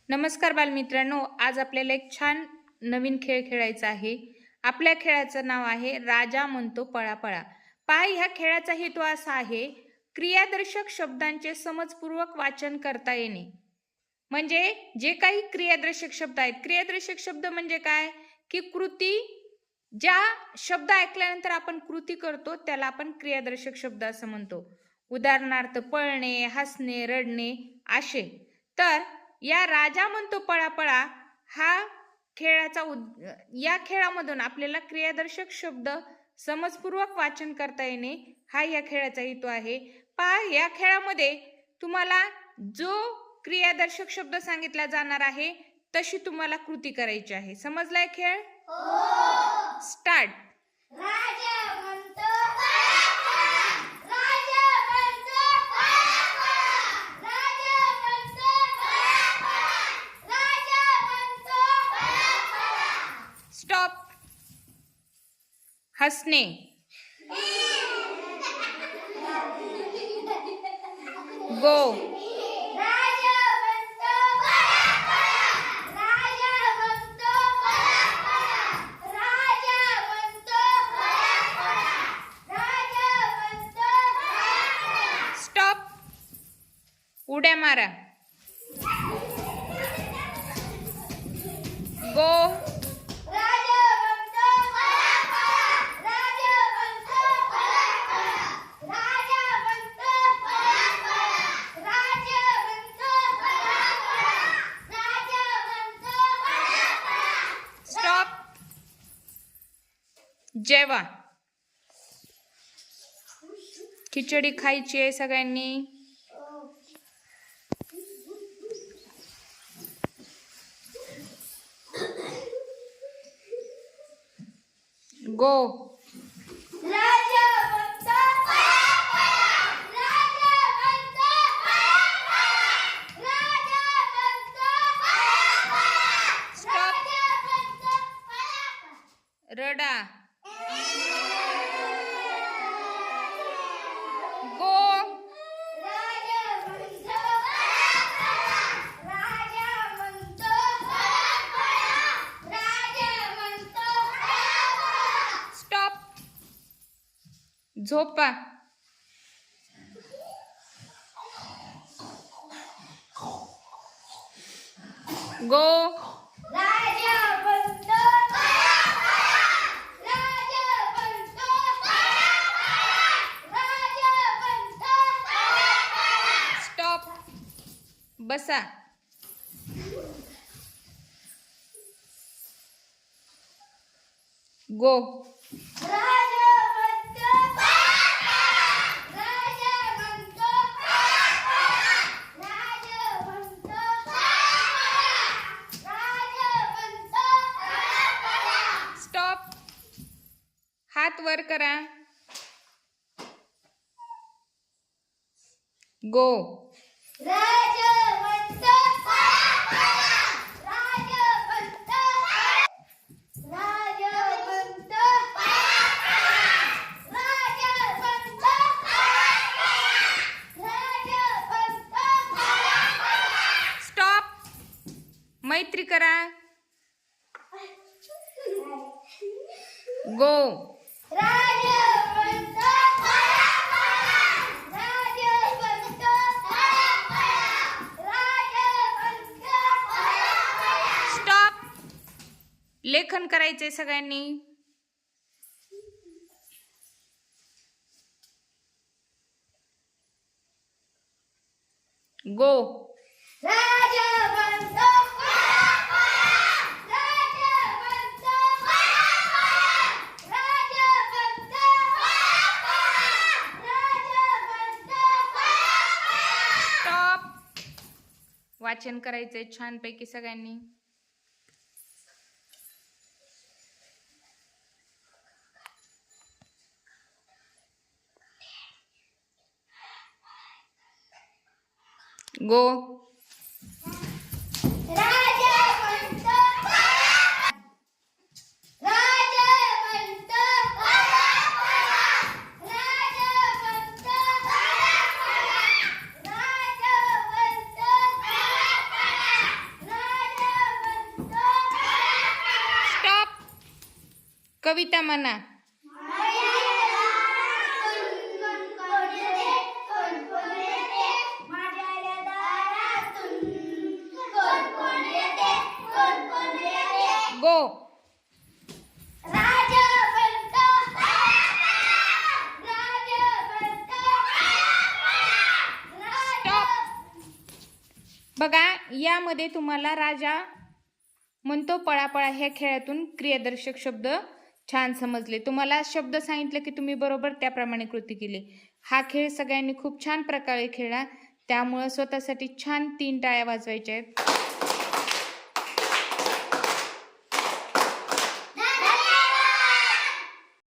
नमस्कार बालमित्रांनो, आज आपल्याला एक छान नवीन खेळ खेळायचा आहे. आपल्या खेळाचं नाव आहे राजा म्हणतो पळापळा. पहा, ह्या खेळाचा हेतू असा आहे, क्रियादर्शक शब्दांचे समजपूर्वक वाचन करता येणे. म्हणजे जे काही क्रियादर्शक शब्द आहेत, क्रियादर्शक शब्द म्हणजे काय की कृती, ज्या शब्द ऐकल्यानंतर आपण कृती करतो त्याला आपण क्रियादर्शक शब्द असं म्हणतो. उदाहरणार्थ पळणे, हसणे, रडणे असे. तर या राजा म्हणतो पळापळा हा या खेळामधून आपल्याला क्रियादर्शक शब्द समजपूर्वक वाचन करता येणे हा या खेळाचा हेतू आहे. पहा, या खेळामध्ये तुम्हाला जो क्रियादर्शक शब्द सांगितला जाणार आहे तशी तुम्हाला कृती करायची आहे. समजलाय खेळ? स्टार्ट. राजा म्हणतो पळापळा, राजा म्हणतो पळापळा, राजा म्हणतो पळापळा, राजा म्हणतो पळापळा. स्टॉप. हसणे. गो. राजा म्हणतो पळापळा, राजा म्हणतो पळापळा, राजा म्हणतो पळापळा, राजा म्हणतो पळापळा. स्टॉप. उड्या मारा. गो. राजा म्हणतो पळापळा, राजा म्हणतो पळापळा, राजा म्हणतो पळापळा, राजा म्हणतो पळापळा, राजा म्हणतो पळापळा. स्टॉप. जेवा. खिचडी खायची आहे सगळ्यांनी. गो. राजा म्हणतो पळापळा, राजा म्हणतो पळापळा, राजा म्हणतो पळापळा, राजा म्हणतो पळापळा. रडा. गो. राजा म्हणतो पळापळा, राजा म्हणतो पळापळा, राजा म्हणतो पळापळा. स्टॉप. झोपा. गो. राजा म्हणतो पळापळा, राजा म्हणतो पळापळा, राजा म्हणतो पळापळा. स्टॉप. बसा. गो. राजा म्हणतो पळापळा, राजा म्हणतो पळापळा, राजा म्हणतो पळापळा, राजा म्हणतो पळापळा. स्टॉप. हात वर करा. गो. राजा म्हणतो पळापळा, राजा म्हणतो पळापळा, राजा म्हणतो पळापळा, राजा म्हणतो पळापळा, राजा म्हणतो पळापळा. स्टॉप. मैत्री करा. गो. राजा म्हणतो पळापळा, राजा म्हणतो पळापळा, राजा म्हणतो पळापळा. स्टॉप. लेखन करायचंय सगळ्यांनी. गो. राजा म्हणतो पळापळा, राजा म्हणतो पळापळा, राजा म्हणतो पळापळा, राजा म्हणतो पळापळा. स्टॉप. वाचन करायचंय छानपैकी सगळ्यांनी. गो. राजा म्हणतो पळापळा, राजा म्हणतो पळापळा, राजा म्हणतो पळापळा, राजा म्हणतो पळापळा, कविता म्हणा. गो. बघा, यामध्ये तुम्हाला राजा म्हणतो पळापळा ह्या खेळातून क्रियादर्शक शब्द छान समजले. तुम्हाला शब्द सांगितले की तुम्ही बरोबर त्याप्रमाणे कृती केली. हा खेळ सगळ्यांनी खूप छान प्रकारे खेळला. त्यामुळे स्वतःसाठी छान 3 टाळ्या वाजवायच्या आहेत.